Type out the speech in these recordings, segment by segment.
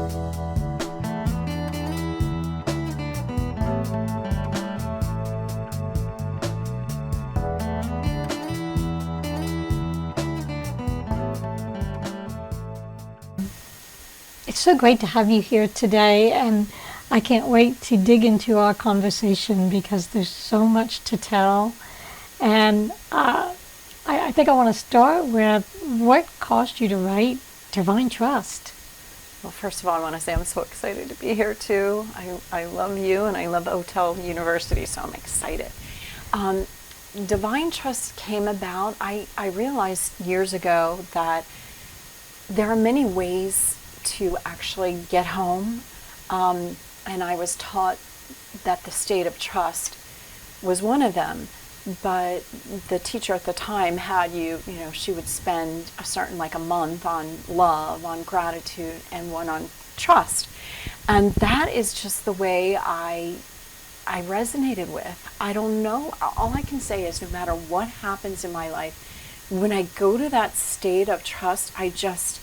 It's so great to have you here today, and I can't wait to dig into our conversation because there's so much to tell. And I think I want to start with what caused you to write Divine Trust? Well, first of all, I want to say I'm so excited to be here too. I love you and I love OTEL University, so I'm excited. Divine Trust came about, I realized years ago that there are many ways to actually get home, and I was taught that the state of trust was one of them. But the teacher at the time had she would spend a month on love, on gratitude, and one on trust. And that is just the way I resonated with. I don't know. All I can say is no matter what happens in my life, when I go to that state of trust, I just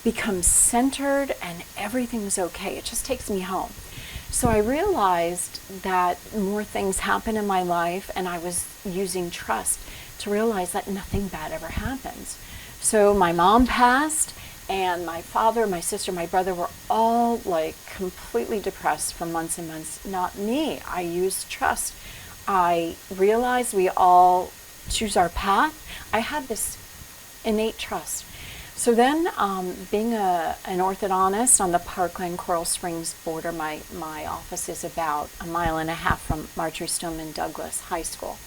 become centered and everything's okay. It just takes me home. So I realized that more things happen in my life, and I was using trust to realize that nothing bad ever happens. So my mom passed, and my father, my sister, my brother were all completely depressed for months and months. Not me. I used trust. I realized we all choose our path. I had this innate trust. So then, being an orthodontist on the Parkland Coral Springs border, my office is about a mile and a half from Marjorie Stoneman Douglas High School.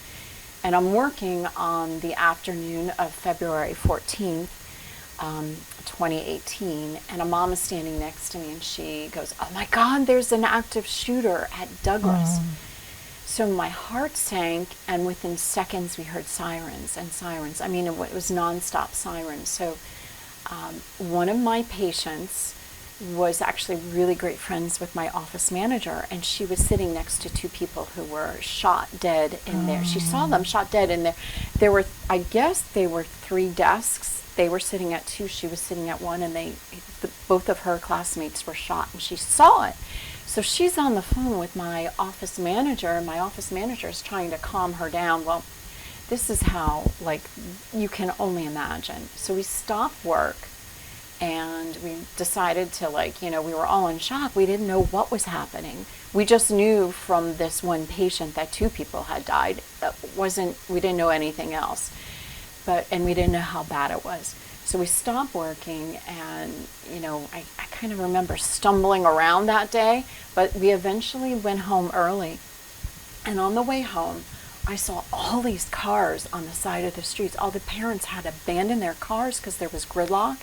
And I'm working on the afternoon of February 14th, 2018, and a mom is standing next to me, and she goes, "Oh my God, there's an active shooter at Douglas." So my heart sank, and within seconds we heard sirens and sirens. I mean, it was nonstop sirens. So one of my patients was actually really great friends with my office manager, and she was sitting next to two people who were shot dead in there. She saw them shot dead in there. There were, I guess, they were 3 desks. They were sitting at 2. She was sitting at 1, and both of her classmates were shot, and she saw it. So she's on the phone with my office manager, and my office manager is trying to calm her down. Well, this is how, you can only imagine. So we stopped work, and we decided to, we were all in shock. We didn't know what was happening. We just knew from this one patient that 2 people had died. We didn't know anything else. And we didn't know how bad it was. So we stopped working, and, I kind of remember stumbling around that day, but we eventually went home early. And on the way home, I saw all these cars on the side of the streets. All the parents had abandoned their cars because there was gridlock,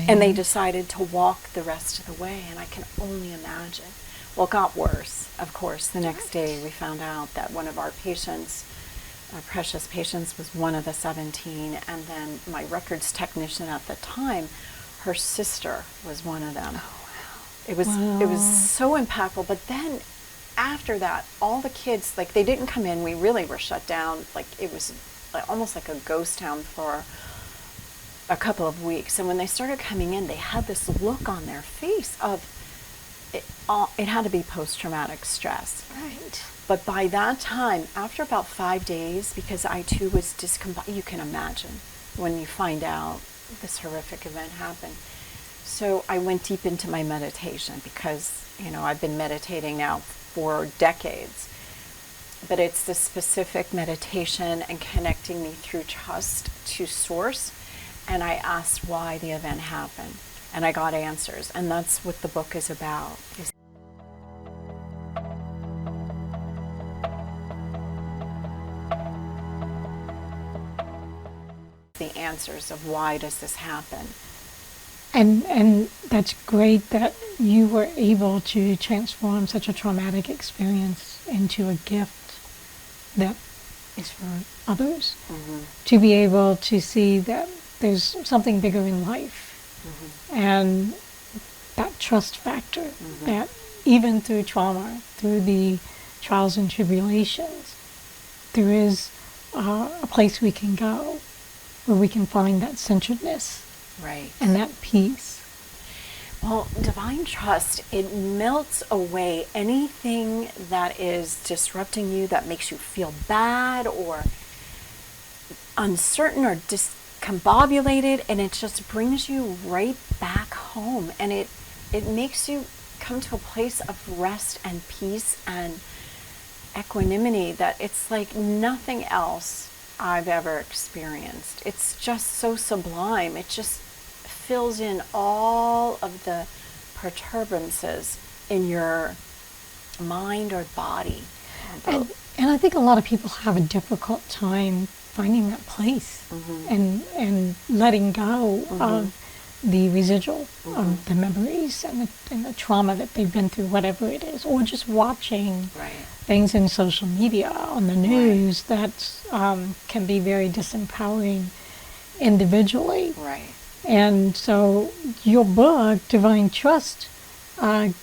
and they decided to walk the rest of the way, and I can only imagine. Well, it got worse, of course. The next day we found out that one of our patients, our precious patients, was one of the 17, and then my records technician at the time, her sister was one of them. Oh, wow. It was so impactful. But then after that, all the kids, they didn't come in. We really were shut down. It was almost like a ghost town for a couple of weeks. And when they started coming in, they had this look on their face of, it had to be post-traumatic stress. Right. But by that time, after about 5 days, because I too was discombobulated, you can imagine when you find out this horrific event happened. So I went deep into my meditation because, I've been meditating now for decades. But it's the specific meditation and connecting me through trust to Source. And I asked why the event happened. And I got answers. And that's what the book is about. The answers of why does this happen. And that's great that you were able to transform such a traumatic experience into a gift that is for others. To be able to see that there's something bigger in life. And that trust factor, that even through trauma, through the trials and tribulations, there is a place we can go where we can find that centeredness. Right. And that peace. Well, divine trust, it melts away anything that is disrupting you, that makes you feel bad or uncertain or discombobulated, and it just brings you right back home. And it makes you come to a place of rest and peace and equanimity that it's like nothing else I've ever experienced. It's just so sublime. It just fills in all of the perturbances in your mind or body. And I think a lot of people have a difficult time finding that place and letting go of the residual of the memories and the trauma that they've been through, whatever it is, or just watching things in social media, on the news, that can be very disempowering individually. Right. And so your book, Divine Trust,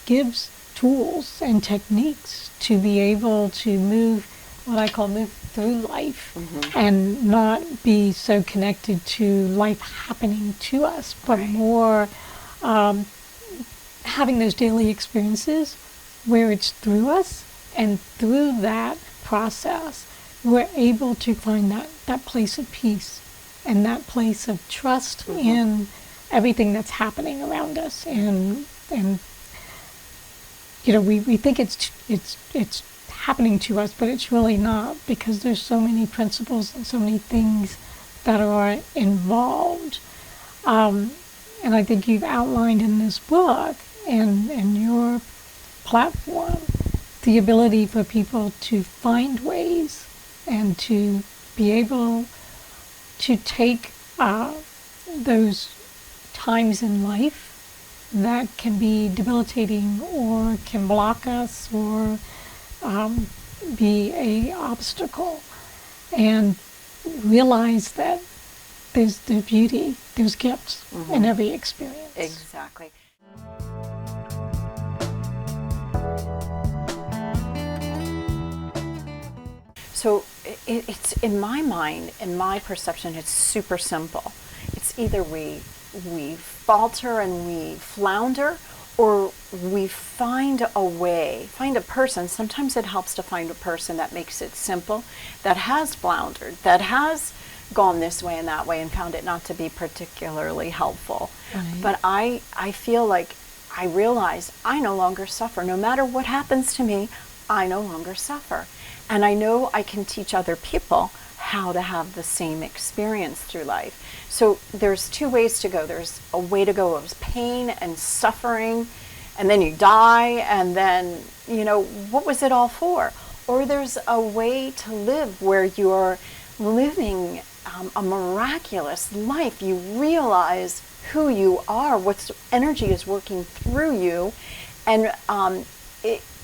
gives tools and techniques to be able to move through life and not be so connected to life happening to us, but more having those daily experiences where it's through us, and through that process we're able to find that place of peace and that place of trust in everything that's happening around us. And you know, we think it's happening to us, but it's really not, because there's so many principles and so many things that are involved. And I think you've outlined in this book and your platform the ability for people to find ways and to be able to take those times in life that can be debilitating or can block us or be a obstacle, and realize that there's beauty, there's gifts in every experience. Exactly. So it's, in my mind, in my perception, it's super simple. It's either we falter and we flounder, or we find a way, find a person. Sometimes it helps to find a person that makes it simple, that has floundered, that has gone this way and that way and found it not to be particularly helpful. But I feel like I realize I no longer suffer. No matter what happens to me, I no longer suffer. And I know I can teach other people how to have the same experience through life. So there's two ways to go. There's a way to go of pain and suffering, and then you die, and then, you know, what was it all for? Or there's a way to live where you're living a miraculous life. You realize who you are, what energy is working through you, and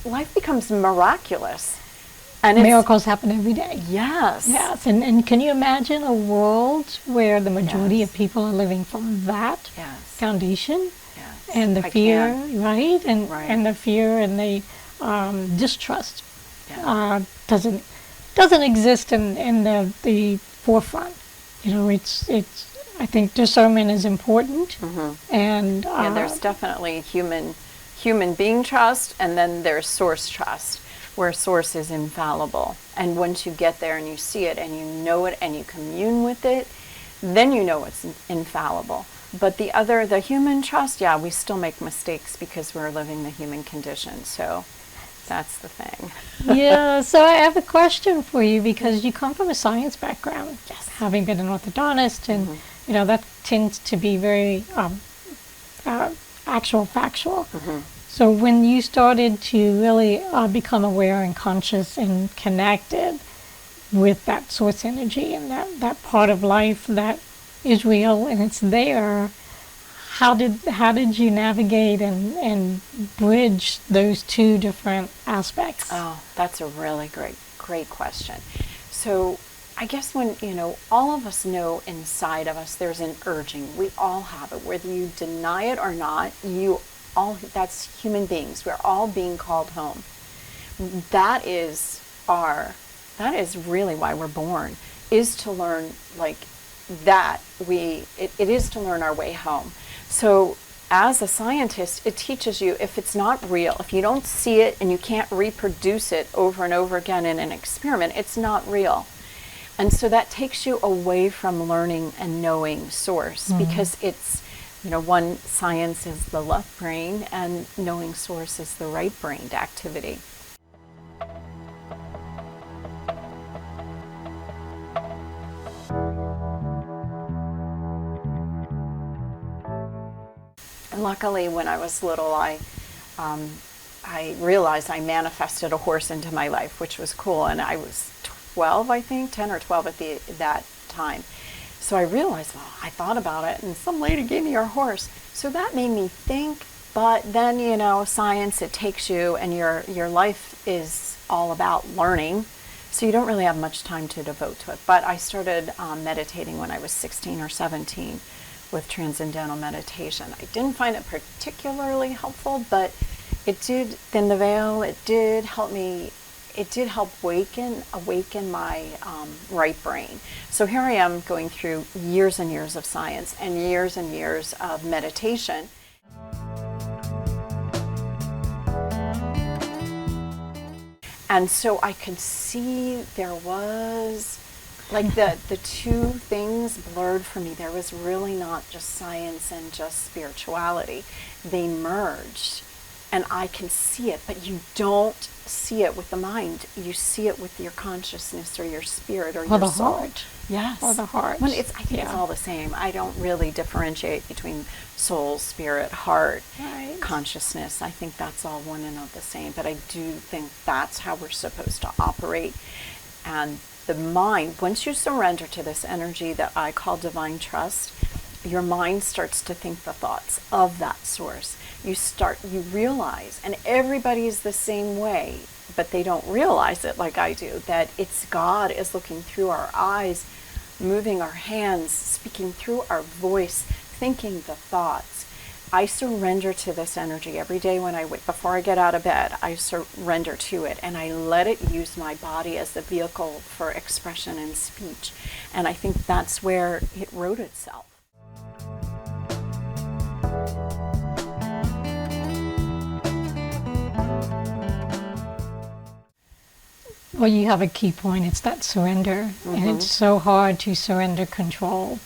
life becomes miraculous. And miracles happen every day. Yes. Yes. And can you imagine a world where the majority of people are living from that foundation? Yes. And the fear, right? And the fear and the distrust doesn't exist in the forefront. You know, it's I think discernment is important. And there's definitely human being trust, and then there's source trust, where source is infallible. And once you get there and you see it and you know it and you commune with it, then you know it's infallible. But the human trust, we still make mistakes because we're living the human condition. So that's the thing. So I have a question for you, because you come from a science background, having been an orthodontist, and you know that tends to be very factual. So when you started to really become aware and conscious and connected with that source energy and that part of life that is real and it's there, how did you navigate and bridge those two different aspects? Oh, that's a really great question. So I guess when, all of us know inside of us there's an urging. We all have it, whether you deny it or not. That's human beings. We're all being called home. That is really why we're born, is to learn it is to learn our way home. So as a scientist, it teaches you if it's not real, if you don't see it and you can't reproduce it over and over again in an experiment, it's not real. And so that takes you away from learning and knowing source, because it's, one, science is the left brain and knowing source is the right-brained activity. And luckily, when I was little, I realized I manifested a horse into my life, which was cool. And I was 12, I think, 10 or 12 at that time. So I realized, well, I thought about it, and some lady gave me her horse. So that made me think. But then, science, it takes you, and your life is all about learning. So you don't really have much time to devote to it. But I started meditating when I was 16 or 17 with Transcendental Meditation. I didn't find it particularly helpful, but it did thin the veil. It did help me. It did help awaken my right brain. So here I am going through years and years of science and years of meditation. And so I could see there was, like, the two things blurred for me. There was really not just science and just spirituality. They merged. And I can see it, but you don't see it with the mind. You see it with your consciousness or your spirit or your the soul. heart. Yes. Or the heart. Well, I think it's all the same. I don't really differentiate between soul, spirit, heart, consciousness. I think that's all one and of the same. But I do think that's how we're supposed to operate. And the mind, once you surrender to this energy that I call divine trust, your mind starts to think the thoughts of that source. You realize, and everybody is the same way, but they don't realize it like I do, that it's God is looking through our eyes, moving our hands, speaking through our voice, thinking the thoughts. I surrender to this energy every day before I get out of bed. I surrender to it, and I let it use my body as the vehicle for expression and speech. And I think that's where it wrote itself. Well, you have a key point. It's that surrender. And it's so hard to surrender control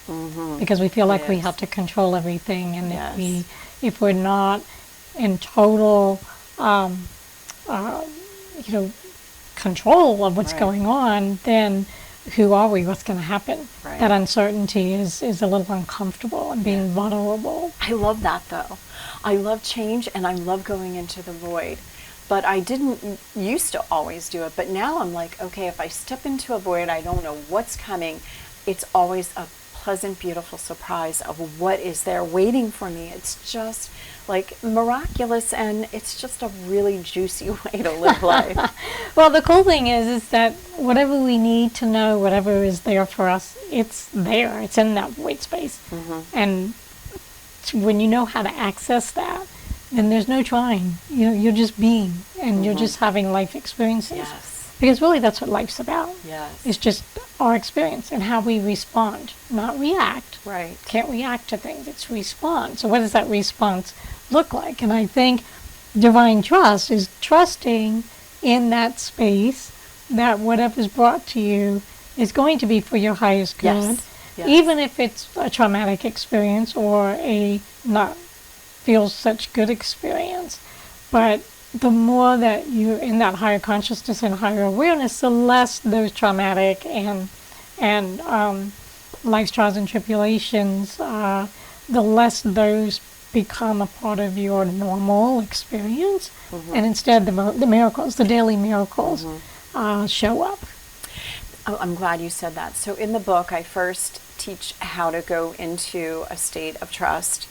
because we feel like we have to control everything. And if we're not in total, control of what's going on, then who are we? What's going to happen? Right. That uncertainty is a little uncomfortable and being vulnerable. I love that, though. I love change, and I love going into the void. But I didn't used to always do it. But now I'm like, okay, if I step into a void, I don't know what's coming. It's always a pleasant, beautiful surprise of what is there waiting for me. It's just like miraculous, and it's just a really juicy way to live life. Well, the cool thing is that whatever we need to know, whatever is there for us, it's there. It's in that void space. And when you know how to access that, then there's no trying. You're just being, and you're just having life experiences. Yes. Because really that's what life's about. Yes. It's just our experience and how we respond, not react. Right. Can't react to things, it's respond. So what does that response look like? And I think divine trust is trusting in that space that whatever's brought to you is going to be for your highest good. Yes. Even if it's a traumatic experience or a not feel such good experience. But the more that you're in that higher consciousness and higher awareness, the less those traumatic and life's trials and tribulations, the less those become a part of your normal experience. And instead the miracles, the daily miracles, show up. Oh, I'm glad you said that. So in the book, I first teach how to go into a state of trust.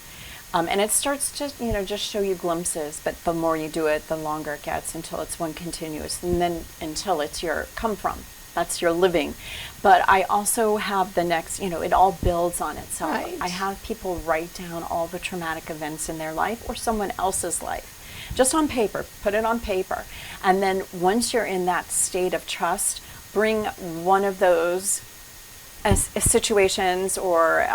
And it starts just show you glimpses, but the more you do it, the longer it gets until it's one continuous, and then until it's your come from. That's your living. But I also have the next, it all builds on itself. Right. I have people write down all the traumatic events in their life or someone else's life, just on paper, put it on paper. And then once you're in that state of trust, bring one of those situations or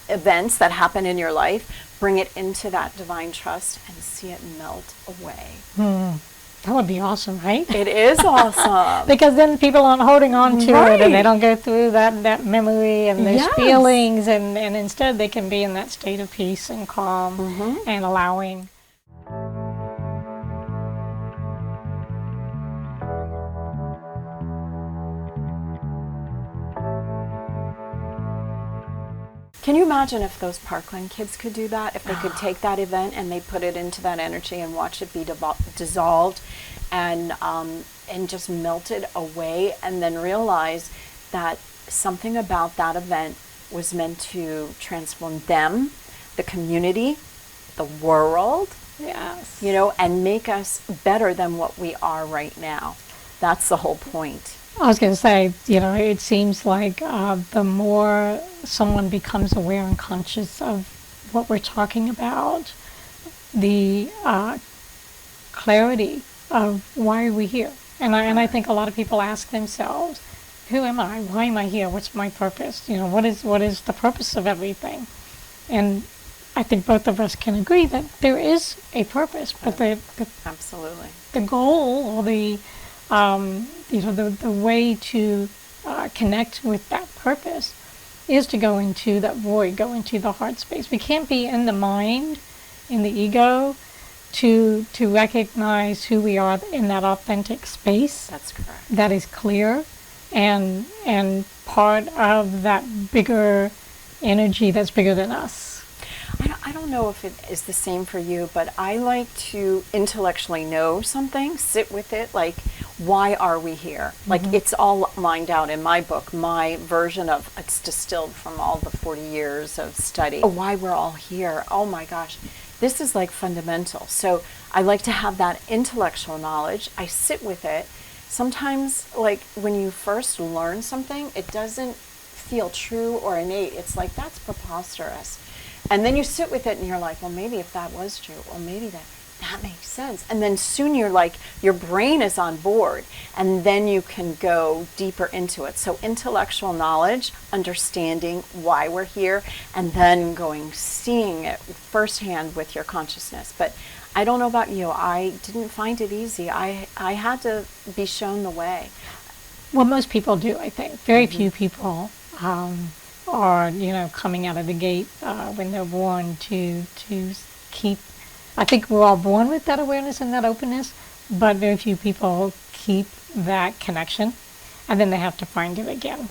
events that happen in your life, bring it into that divine trust and see it melt away. That would be awesome, right? It is awesome. Because then people aren't holding on to Right. it, and they don't go through that memory and those Yes. feelings, and instead they can be in that state of peace and calm and allowing. Can you imagine if those Parkland kids could do that? If they could take that event and they put it into that energy and watch it be dissolved and just melted away, and then realize that something about that event was meant to transform them, the community, the world, Yes. you know, and make us better than what we are right now. That's the whole point. I was going to say, you know, it seems like the more someone becomes aware and conscious of what we're talking about, the clarity of why are we here. And I think a lot of people ask themselves, who am I? Why am I here? What's my purpose? You know, what is the purpose of everything? And I think both of us can agree that there is a purpose, but Absolutely. the goal or the way to connect with that purpose is to go into that void, go into the heart space. We can't be in the mind, in the ego, to recognize who we are in that authentic space. That's correct. That is clear and part of that bigger energy that's bigger than us. I don't know if it is the same for you, but I like to intellectually know something, sit with it, like, why are we here? Like, it's all lined out in my book, my version of, it's distilled from all the 40 years of study. Why we're all here. Oh my gosh, this is like fundamental. So I like to have that intellectual knowledge. I sit with it. Sometimes, like, when you first learn something, it doesn't feel true or innate. It's like, that's preposterous. And then you sit with it and you're like, well, maybe if that was true, well, maybe that makes sense. And then soon you're like, your brain is on board, and then you can go deeper into it. So intellectual knowledge, understanding why we're here, and then seeing it firsthand with your consciousness. But I don't know about you, I didn't find it easy. I had to be shown the way. Well, most people do, I think. Very few people are, coming out of the gate when they're born to keep. I think we're all born with that awareness and that openness, but very few people keep that connection, and then they have to find it again.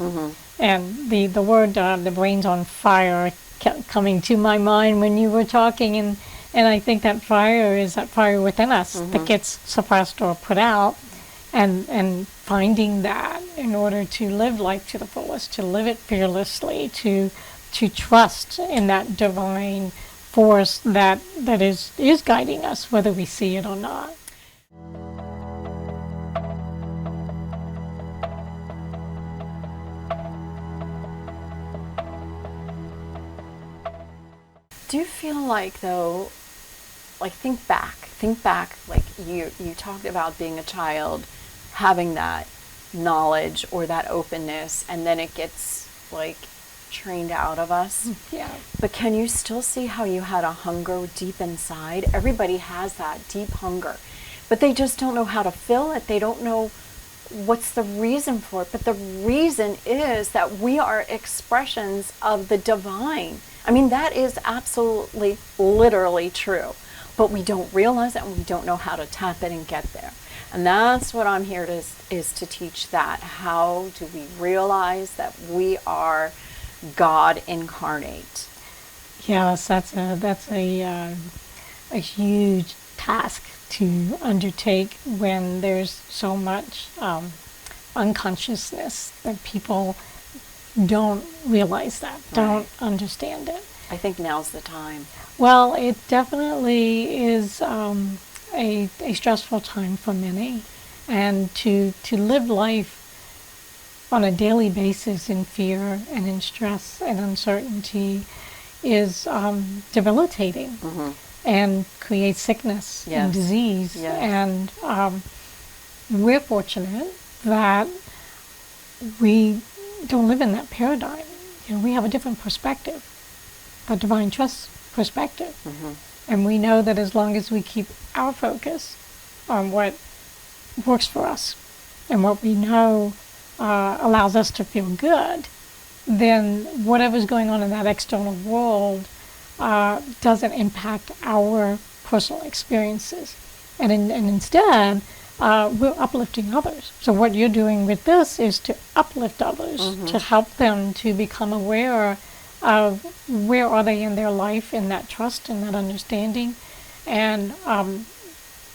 And the word the brain's on fire kept coming to my mind when you were talking, and I think that fire is that fire within us that gets suppressed or put out, and finding that in order to live life to the fullest, to live it fearlessly, to trust in that divine force that is guiding us, whether we see it or not. Do you feel like, though, like, think back, like you talked about being a child, having that knowledge or that openness, and then it gets, like, trained out of us. Yeah. But can you still see how you had a hunger deep inside? Everybody has that deep hunger, but they just don't know how to fill it. They don't know what's the reason for it. But the reason is that we are expressions of the divine. I mean, that is absolutely, literally true. But we don't realize it, and we don't know how to tap it and get there. And that's what I'm here to is to teach that. How do we realize that we are God incarnate? Yes, that's a huge task to undertake when there's so much unconsciousness that people don't realize that, don't understand it. I think now's the time. Well, it definitely is a stressful time for many, and to live life on a daily basis in fear and in stress and uncertainty is debilitating and creates sickness and disease. And we're fortunate that we don't live in that paradigm. We have a different perspective. That divine trust perspective. And we know that as long as we keep our focus on what works for us and what we know allows us to feel good, then whatever's going on in that external world doesn't impact our personal experiences. And instead, we're uplifting others. So what you're doing with this is to uplift others, to help them to become aware of where are they in their life, in that trust and that understanding, and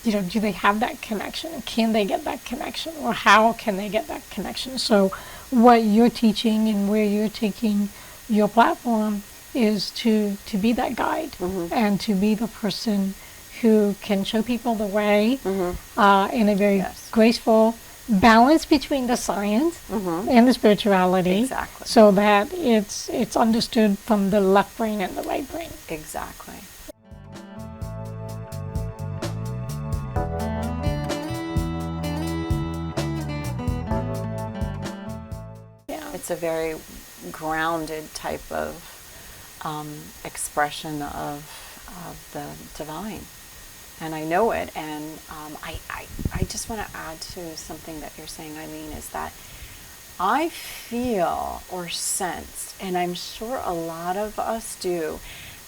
do they have that connection? Can they get that connection, or how can they get that connection? So what you're teaching and where you're taking your platform is to be that guide and to be the person who can show people the way in a very graceful balance between the science and the spirituality, so that it's understood from the left brain and the right brain. Exactly. Yeah. It's a very grounded type of expression of the divine. And I know it, and I just want to add to something that you're saying, Eileen, is that I feel or sense, and I'm sure a lot of us do,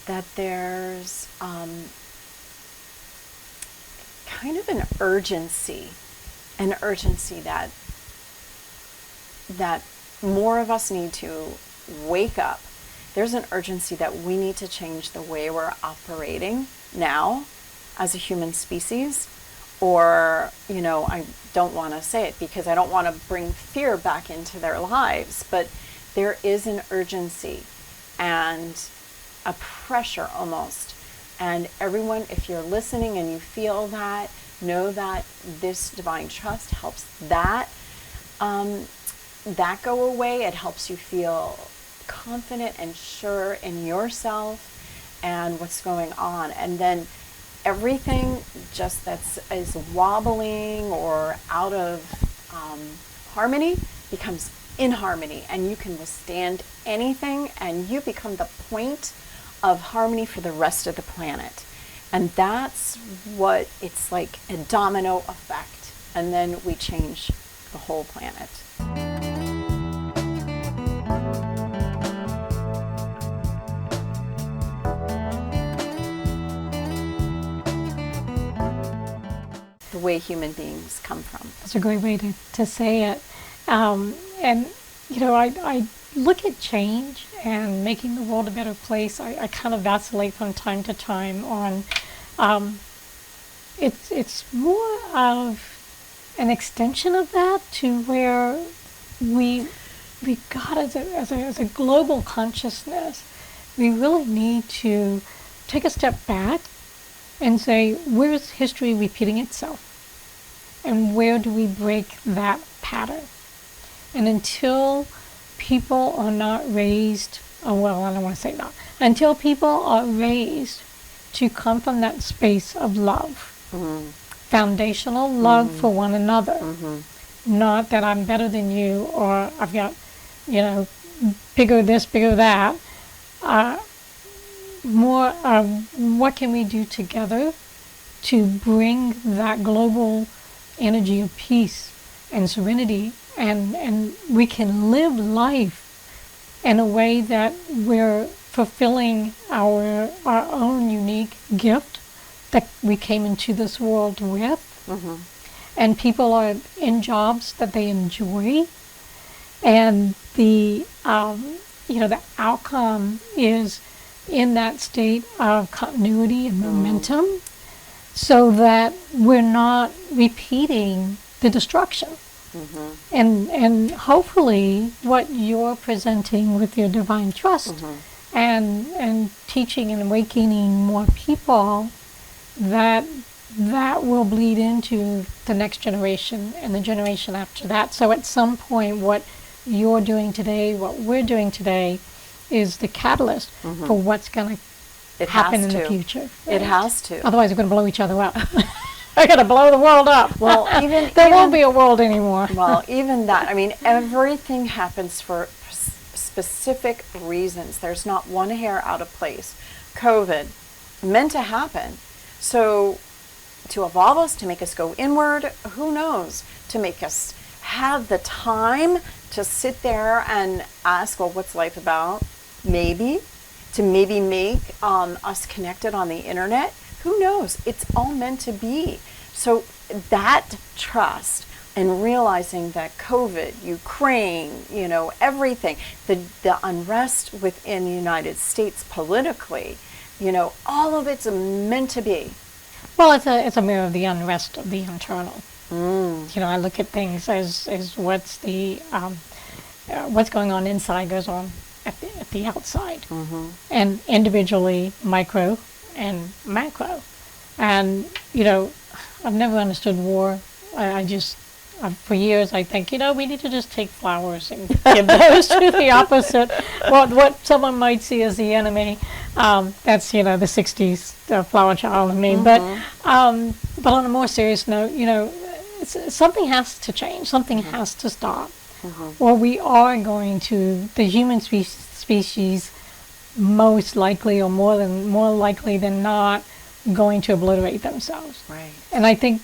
that there's kind of an urgency that more of us need to wake up. There's an urgency that we need to change the way we're operating now as a human species, or, I don't want to say it because I don't want to bring fear back into their lives, but there is an urgency and a pressure almost. And everyone, if you're listening and you feel that, know that this divine trust helps that go away. It helps you feel confident and sure in yourself and what's going on. And then everything just is wobbling or out of harmony becomes in harmony, and you can withstand anything, and you become the point of harmony for the rest of the planet. And that's what it's like, a domino effect, and then we change the whole planet. The way human beings come from. That's a great way to say it. And, I look at change and making the world a better place. I kind of vacillate from time to time on, it's more of an extension of that, to where we got as a global consciousness, we really need to take a step back and say, where is history repeating itself? And where do we break that pattern? And until people are not raised, I don't want to say that, until people are raised to come from that space of love, foundational love for one another, not that I'm better than you, or I've got, bigger this, bigger that, more what can we do together to bring that global energy of peace and serenity, and we can live life in a way that we're fulfilling our own unique gift that we came into this world with, and people are in jobs that they enjoy, and the the outcome is in that state of continuity and momentum, so that we're not repeating the destruction. And hopefully what you're presenting with your divine trust and teaching and awakening more people, that will bleed into the next generation and the generation after that. So at some point, what you're doing today, what we're doing today, is the catalyst for what's going to happen in the future. Right? It has to. Otherwise, we're going to blow each other up. We're going to blow the world up. Well, there won't be a world anymore. Well, even that. I mean, everything happens for specific reasons. There's not one hair out of place. COVID, meant to happen. So to evolve us, to make us go inward, who knows, to make us have the time to sit there and ask, well, what's life about? Maybe. To maybe make us connected on the internet. Who knows? It's all meant to be. So that trust and realizing that COVID, Ukraine, everything, the unrest within the United States politically, all of it's meant to be. Well, it's a mirror of the unrest of the internal. I look at things as what's going on inside goes on at the outside, and individually micro and macro. And I've never understood war. I just for years I think we need to just take flowers and give those to the opposite. What someone might see as the enemy. That's the '60s flower child in me. But on a more serious note, something has to change. Something has to stop. Or we are going to, the human species most likely, or more likely than not, going to obliterate themselves. Right. And I think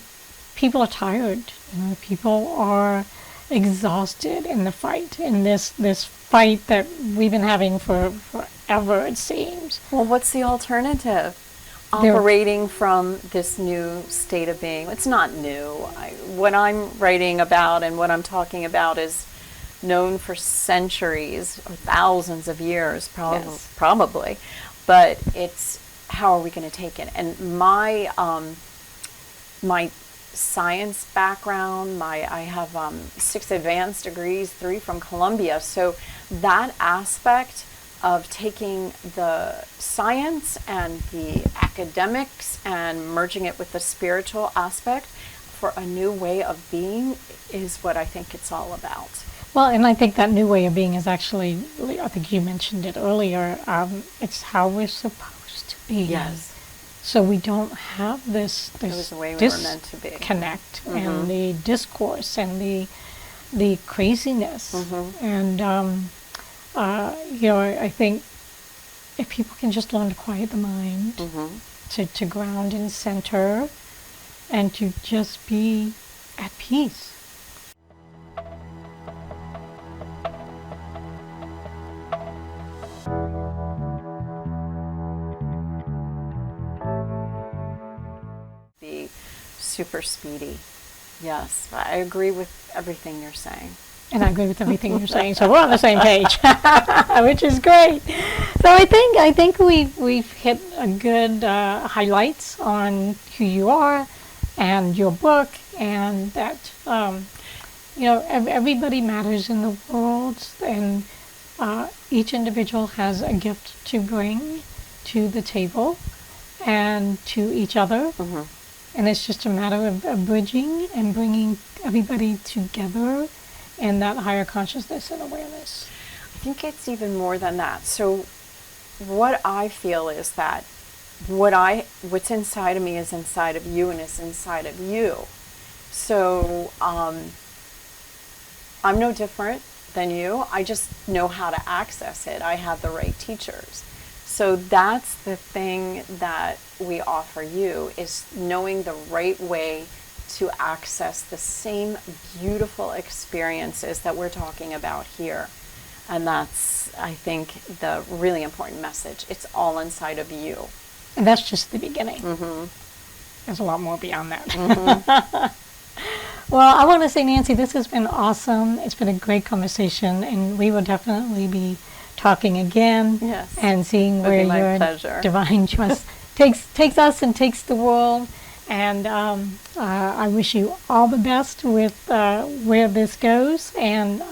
people are tired. People are exhausted in the fight, in this fight that we've been having for forever, it seems. Well, what's the alternative? Operating from this new state of being. It's not new. What I'm writing about and what I'm talking about is known for centuries or thousands of years, probably. But it's how are we going to take it? And my science background, I have 6 advanced degrees, 3 from Columbia. So that aspect of taking the science and the academics and merging it with the spiritual aspect for a new way of being is what I think it's all about. Well, and I think that new way of being is actually, I think you mentioned it earlier, it's how we're supposed to be. Yes. So we don't have this the way we were meant to be. Disconnect and the discourse and the craziness. And I think if people can just learn to quiet the mind, to ground and center, and to just be at peace. Be super speedy. Yes, I agree with everything you're saying. And I agree with everything you're saying. So we're on the same page, which is great. So I think we've hit a good highlights on who you are and your book, and that everybody matters in the world, and each individual has a gift to bring to the table and to each other. And it's just a matter of bridging and bringing everybody together in that higher consciousness and awareness. I think it's even more than that. So what I feel is that what's inside of me is inside of you and is inside of you. So I'm no different than you. I just know how to access it. I have the right teachers. So that's the thing that we offer you, is knowing the right way to access the same beautiful experiences that we're talking about here. And that's, I think, the really important message. It's all inside of you. And that's just the beginning. There's a lot more beyond that. Well, I want to say, Nancy, this has been awesome. It's been a great conversation, and we will definitely be talking again. Yes. And seeing where your pleasure. Divine trust takes us and takes the world. And I wish you all the best with where this goes, and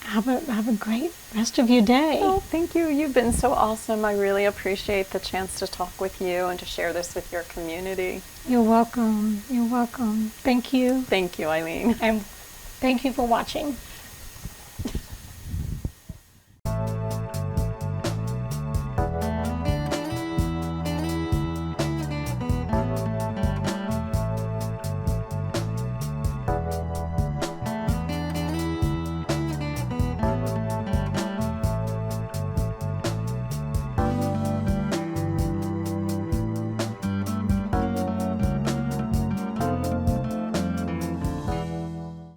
have a great rest of your day. Oh, thank you. You've been so awesome. I really appreciate the chance to talk with you and to share this with your community. You're welcome. You're welcome. Thank you. Thank you, Eileen. And thank you for watching.